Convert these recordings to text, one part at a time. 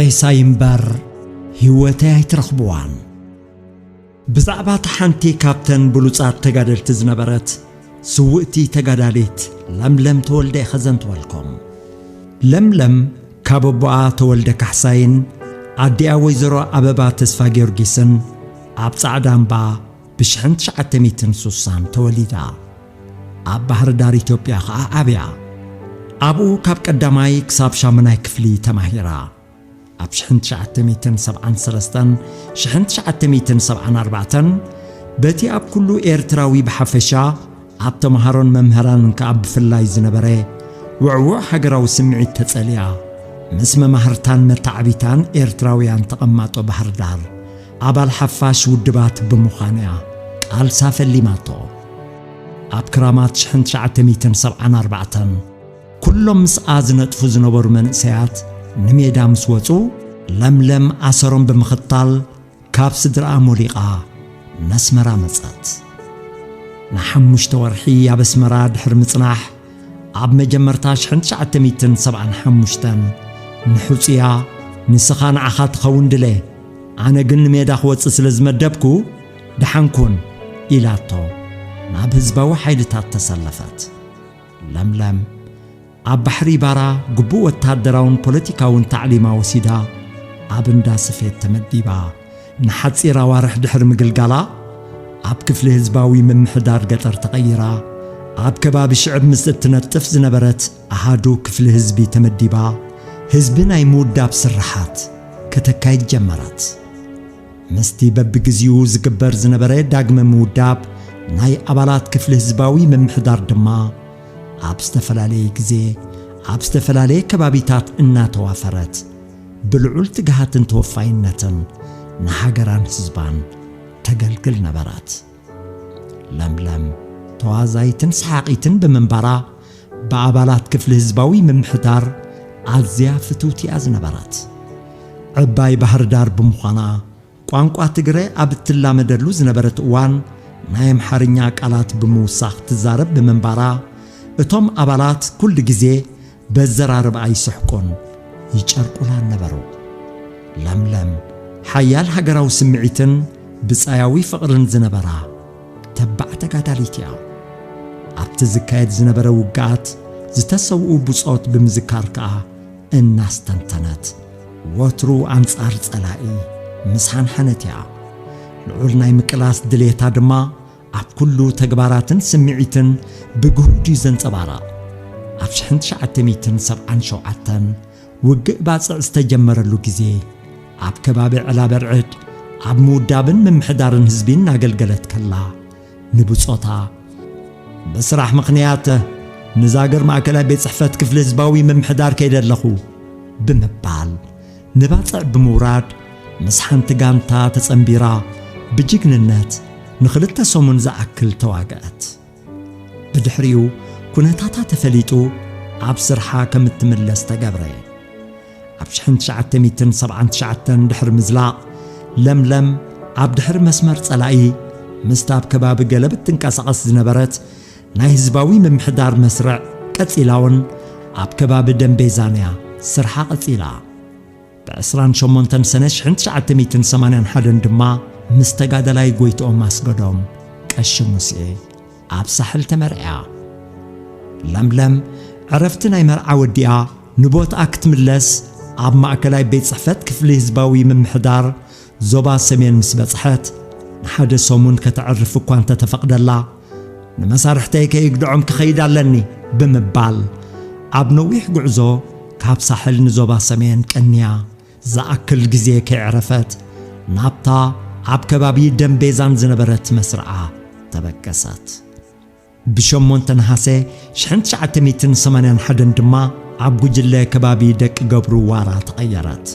ሬሳይምበር ህይወተይ አይትረኽብዋን ብዛዕባ ሓንቲ ካፕተን ብሉጻት ተጋደልቲ ዝነበረት ስውእቲ ተጋዳሊት ለምለም ተወልደ ኸዘንትወልኩም ለምለም ካበቦኣ ተወልደ ካሕሳይን ኣዲኣ ወይዘሮ ኣበባ ተስፋ ጊዮርጊስን ኣብ ጻዕዳ እምባ ብ1960 ተወሊዳ ኣብ ባህር ዳር ኢትዮጵያ ኸዓ ዓብያ ኣብኡ ካብ ቀዳማይ ክሳብ ሻምናይ ክፍሊ ተማሂራ ኣብ 1973 1974 በቲ ኣብ ኩሉ ኤርትራዊ ብሓፈሻ ኣብ ተማሃሮን መምህራን ከኣብ ብፍላይ ዝነበረ ውዕውዕ ሃገራዊ ስምዒት ተጸልያ ምስ መማህርታን መታዕቢታን ኤርትራውያን ተቐማጦ ባህር ዳር ኣባል ሓፋሽ ውድባት ብምዃንያ ቃልሳ ፈሊማቶ ኣብ ክራማት 1974 ኩሎም ምስኣ ዝነጥፉ ዝነበሩ መንእሰያት ንሜዳ ምስ ወፁ ለምለም ኣሰሮም ብምኽታል ካብ ስድራኣ ሞሊቓ ነስመራ መጸት ንሓሙሽተ ወርሒ ኣብ ኣስመራ ድሕሪ ምጽናሕ ኣብ መጀመርታ 1975 ንሑጽያ ንስኻ ንዓኻ ትኸውን ድለ ኣነ ግን ንሜዳ ክወፅእ ስለ ዝመደብኩ ድሓንኩን ኢላቶ ናብ ህዝባዊ ሓይልታት ተሰለፈት ለምለም ኣብ ባሕሪ ባራ ግቡእ ወታደራውን ፖለቲካውን ታዕሊማ ወሲዳ ኣብ እንዳ ስፌት ተመዲባ ንሓፂር ኣዋርሕ ድሕሪ ምግልጋላ ኣብ ክፍሊ ህዝባዊ ምምሕዳር ገጠር ተቐይራ ኣብ ከባቢ ሽዕብ ምስ እትነጥፍ ዝነበረት ኣሃዱ ክፍሊ ህዝቢ ተመዲባ ህዝቢ ናይ ምውዳብ ስራሓት ከተካይድ ጀመረት ምስቲ በብግዚኡ ዝግበር ዝነበረ ዳግመ ምውዳብ ናይ ኣባላት ክፍሊ ህዝባዊ ምምሕዳር ድማ ኣብ ዝተፈላለየ ግዜ ኣብ ዝተፈላለየ ከባቢታት እናተዋፈረት ብልዑል ትግሃትን ተወፋይነትን ንሃገራን ህዝባን ተገልግል ነበራት ለምለም ተዋዛይትን ሰሓቂትን ብምንባራ በኣባላት ክፍሊ ህዝባዊ ምምሕዳር ኣዝያ ፍቱውቲኣ ዝነበራት ዕባይ ባህር ዳር ብምዃና ቋንቋ ትግረ ኣብ እትላመደሉ ዝነበረት እዋን ናይ ኣምሓርኛ ቃላት ብምውሳኽ ትዛረብ ብምንባራ እቶም ኣባላት ኩሉ ግዜ በዘራርብ ኣይስሕቁን ይጨርቁላን ነበሩ ለምለም ሓያል ሃገራዊ ስምዒትን ብጻያዊ ፍቕርን ዝነበራ ተባዕ ተጋዳሊት እያ ኣብቲ ዝካየድ ዝነበረ ውግኣት ዝተሰውኡ ብጾት ብምዝካር ከኣ እናስተንተነት ወትሩ ኣንጻር ጸላኢ ምስሓን ሓነት እያ ልዑል ናይ ምቅላስ ድሌታ ድማ ኣብ ኩሉ ተግባራትን ስምዒትን ብግሁድ ዘንጸባርቕ ኣብ 1977 ውግእ ባጽዕ ዝተጀመረሉ ግዜ ኣብ ከባቢ ዕላበርዕድ ኣብ ምውዳብን ምምሕዳርን ህዝቢ እናገልገለት ከላ ንብጾታ በስራሕ ምኽንያት ንዛገር ማእከላይ ቤት ጽሕፈት ክፍሊ ህዝባዊ ምምሕዳር ከይደለኹ ብምባል ንባጽዕ ብምውራድ ምስ ሓንቲ ጋንታ ተጸንቢራ ብጅግንነት ንኽልተ ሰሙን ዝኣክል ተዋግአት ብድሕሪኡ ኩነታታ ተፈሊጡ ኣብ ስርሓ ከም እትምለስ ተገብረ ኣብ 1979 ድሕሪ ምዝላቕ ለምለም ኣብ ድሕሪ መስመር ጸላኢ ምስቲ ኣብ ከባቢ ገለብ እትንቀሳቐስ ዝነበረት ናይ ህዝባዊ ምምሕዳር መስርዕ ቀጺላውን ኣብ ከባቢ ደንቤዛንያ ስርሓ ቀጺላ ብ28 ሰነ 1981 ድማ ምስ ተጋደላይ ጎይትኦም ኣስገዶም ቀሺ ሙሴ ኣብ ሳሕል ተመርዓ ለምለም ዕረፍቲ ናይ መርዓ ወዲኣ ንቦትኣ ክትምለስ ኣብ ማእከላይ ቤት ጽሕፈት ክፍሊ ህዝባዊ ምምሕዳር ዞባ ሰሜን ምስ በጽሐት ንሓደ ሰሙን ከተዕርፍ እኳ እንተተፈቕደላ ንመሳርሕተይ ከይግድዖም ክኸይድ ኣለኒ ብምባል ኣብ ነዊሕ ጉዕዞ ካብ ሳሕል ንዞባ ሰሜን ቀንያ ዝኣክል ግዜ ከይዕረፈት ናብታ ኣብ ከባቢ ደንቤዛን ዝነበረት መስርዓ ተበገሰት ብ8 ነሓሴ 1981 ድማ ኣብ ጉጅለ ከባቢ ደቂ ገብሩ ዋራ ተቐየረት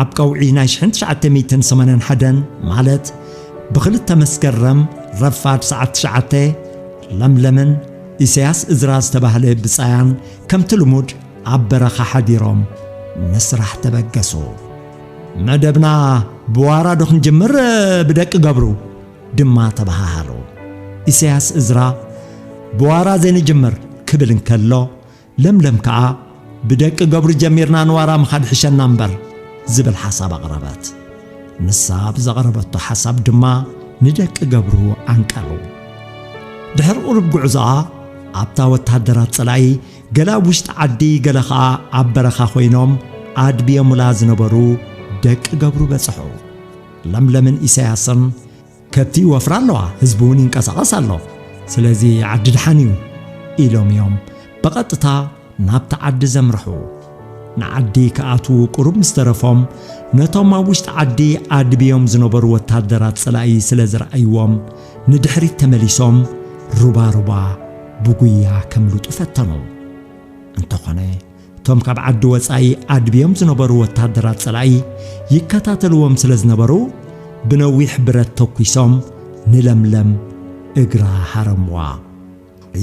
ኣብ ቀውዒ ናይ 1981 ማለት ብኽልተ መስከረም ረፋድ ሰዓት 9 ለምለምን ኢሳያስ እዝራ ዝተባህለ ብጻያን ከምቲ ልሙድ ኣብ በረኻ ሓዲሮም ንስራሕ ተበገሱ መደብና ብዋራ ዶ ክንጅምር ብደቂ ገብሩ ድማ ተባሃሉ ኢሳያስ እዝራ ብዋራ ዘይንጅምር ክብል እንከሎ ለምለም ከዓ ብደቂ ገብሩ ጀሚርና ንዋራ ምኻድ ሕሸና እምበር ዝብል ሓሳብ ኣቕረበት ንሳ ብዘቕረበቶ ሓሳብ ድማ ንደቂ ገብሩ ኣንቀሉ ድሕሪ ቁሩብ ጉዕዞኣ ኣብታ ወታደራት ጸላኢ ገላ ውሽጢ ዓዲ ገለ ኸኣ ኣብ በረኻ ኮይኖም ኣድብዮሙላ ዝነበሩ ደቂ ገብሩ በጽሑ ለምለምን ኢሳያስን ከብቲ ወፍራ ኣለዋ ህዝቢ እውን ይንቀሳቐስ ኣሎ ስለዚ ዓዲ ድሓን እዩ ኢሎም እዮም በቐጥታ ናብቲ ዓዲ ዘምርሑ ንዓዲ ከኣትዉ ቁሩብ ምስ ተረፎም ነቶም ኣብ ውሽጢ ዓዲ ኣድብዮም ዝነበሩ ወታደራት ጸላኢ ስለ ዝረኣይዎም ንድሕሪት ተመሊሶም ሩባ ብጉያ ከምልጡ ፈተኑ እንተኾነ እቶም ካብ ዓዲ ወጻኢ ኣድብዮም ዝነበሩ ወታደራት ጸላኢ ይከታተልዎም ስለ ዝነበሩ ብነዊሕ ብረት ተኲሶም ንለምለም እግራ ሃረምዋ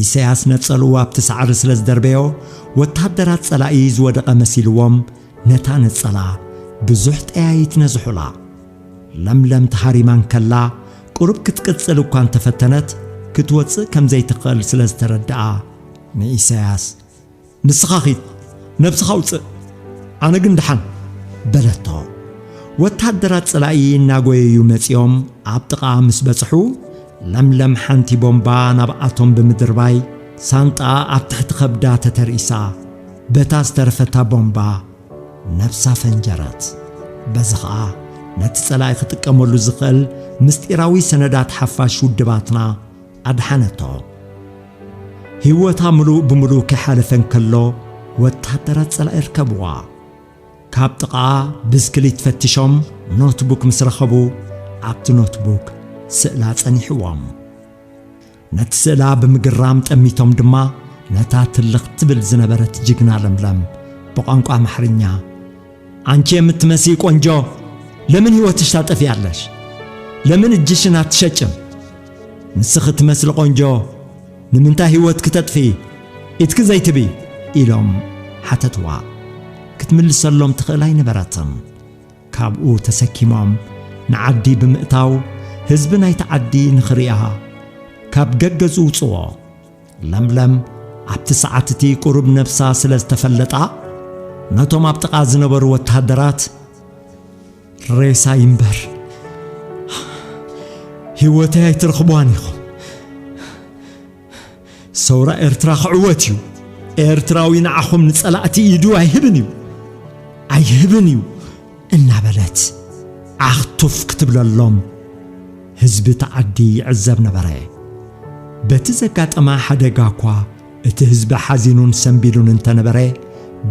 ኢሳያስ ነጸሉ ኣብቲ ሳዕሪ ስለ ዝደርበዮ ወታደራት ጸላኢ ዝወደቐ መሲልዎም ነታ ነጸላ ብዙሕ ጠያይት ነዝሑላ ለምለም ተሃሪማን ከላ ቁሩብ ክትቅጽል እኳ እንተፈተነት ክትወፅእ ከም ዘይትኽእል ስለ ዝተረድኣ ንኢሳያስ ንስኻ ኺድ ነብስኻ ውፅእ ኣነ ግን ድሓን በለቶ ወታደራት ጸላኢ እናጐየዩ መጺኦም ኣብ ጥቓ ምስ በጽሑ ለምለም ሓንቲ ቦምባ ናብኣቶም ብምድርባይ ሳንጣ ኣብ ትሕቲ ኸብዳ ተተርኢሳ በታ ዝተረፈታ ቦምባ ነብሳ ፈንጀረት በዚ ኸዓ ነቲ ጸላኢ ክጥቀመሉ ዝኽእል ምስጢራዊ ሰነዳት ሓፋሽ ውድባትና ኣድሓነቶ ህይወታ ምሉእ ብምሉእ ከይሓለፈን ከሎ ወታደራት ጸላኢ ርከብዋ ካብ ጥቓ ብስክሊት ፈቲሾም ኖትቡክ ምስ ረኸቡ ኣብቲ ኖትቡክ ስእላ ጸኒሕዎም ነቲ ስእላ ብምግራም ጠሚቶም ድማ ነታ ትልኽ ትብል ዝነበረት ጅግና ለምለም ብቋንቋ ኣምሓርኛ አንቺ የምትመሲ ቆንጆ ለምን ህይወትሽ ታጠፊያለሽ ለምን እጅሽን አትሸጭም ንስኽ ትመስል ቆንጆ ንምንታይ ህይወት ከተጥፊ ኢትክ ዘይትቢ ኢሎም ሓተትዋ ክትምልሰሎም ትኽእል ኣይነበረትን ካብኡ ተሰኪሞም ንዓዲ ብምእታው ህዝቢ ናይቲ ዓዲ ንኽሪኣ ካብ ገገዙ ውፅዎ ለምለም ኣብቲ ሰዓት እቲ ቁሩብ ነብሳ ስለ ዝተፈለጣ ነቶም ኣብ ጥቓ ዝነበሩ ወታደራት ሬሳ ይምበር ህይወተይ ኣይትረኽቧን ኢኹም ሰውራ ኤርትራ ክዕወት እዩ ኤርትራዊ ንዓኹም ንጸላእቲ ኢዱ ኣይህብን እዩ እናበለት ኣኽቱፍ ክትብለሎም ህዝቢ ተዓዲ ይዕዘብ ነበረ በቲ ዘጋጠማ ሓደጋ እኳ እቲ ህዝቢ ሓዚኑን ሰንቢሉን እንተነበረ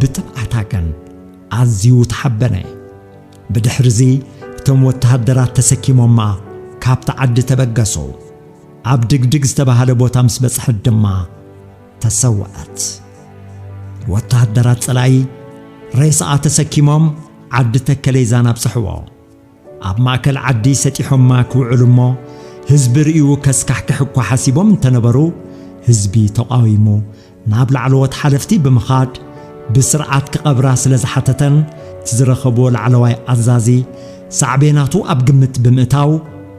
ብጥብዓታ ግን ኣዝዩ ተሓበነ ብድሕሪዚ እቶም ወታደራት ተሰኪሞማ ካብቲ ዓዲ ተበገሱ ኣብ ድግድግ ዝተባሃለ ቦታ ምስ በጽሕት ድማ ተሰውዐት ወታደራት ጸላኢ ሬሳኣ ተሰኪሞም ዓዲ ተከለይ ዛናብጽሕዎ ኣብ ማእከል ዓዲ ሰጢሖማ ክውዕሉ እሞ ህዝቢ ርእዩ ከስካሕክሕ እኳ ሓሲቦም እንተነበሩ ህዝቢ ተቃዊሙ ናብ ላዕለዎት ሓለፍቲ ብምኻድ ብስርዓት ክቐብራ ስለ ዝሓተተን ትዝረኸብዎ ላዕለዋይ ኣዛዚ ሳዕቤናቱ ኣብ ግምት ብምእታው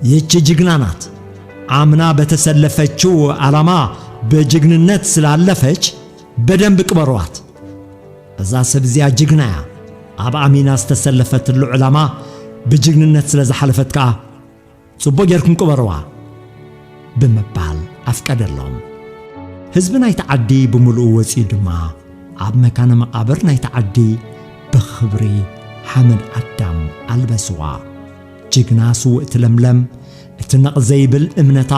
ይህች ጅግና ናት አምና በተሰለፈችው ዓላማ በጅግንነት ስላለፈች በደንብ ቅበሯት እዛ ሰብዚያ ጅግናያ ኣብ አሚና ዝተሰለፈትሉ ዓላማ በጅግንነት ስለ ዝሓለፈት ከዓ ጽቡቕ ጌርኩም ቅበርዋ ብምባል ኣፍቀደሎም ህዝቢ ናይቲ ዓዲ ብምሉኡ ወፂኡ ድማ ኣብ መካነ መቃብር ናይቲ ዓዲ ብኽብሪ ሓመድ ኣዳም ኣልበስዋ ጅግና ስውእቲ ለምለም እቲ ነቕ ዘይብል እምነታ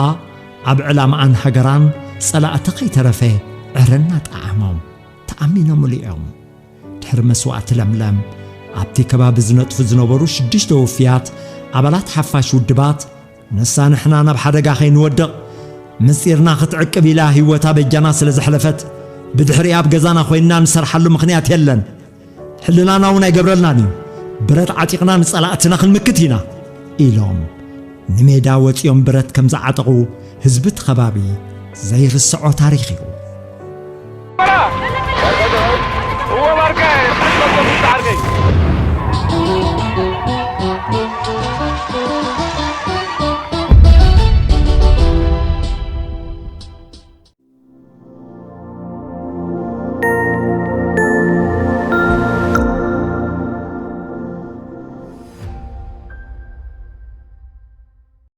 ኣብ ዕላማኣን ሃገራን ጸላእቲ ከይተረፈ ዕረና ጣዕሞም ተኣሚኖምሉ እዮም ድሕሪ መስዋእቲ ለምለም ኣብቲ ከባቢ ዝነጥፉ ዝነበሩ 6 ወፍያት ኣባላት ሓፋሽ ውድባት ንሳ ንሕና ናብ ሓደጋ ከይንወድቕ ምስጢርና ክትዕቅብ ኢላ ህይወታ በጃና ስለ ዘሕለፈት ብድሕሪ ኣብ ገዛና ኮይንና ንሰርሓሉ ምኽንያት የለን ሕልናና እውን ኣይገብረልናን እዩ ብረት ዓጢቕና ንጸላእትና ክንምክት ኢና ኢሎም ንሜዳ ወፂኦም ብረት ከም ዝዓጠቑ ህዝቢ እቲ ከባቢ ዘይርስዖ ታሪኽ እዩ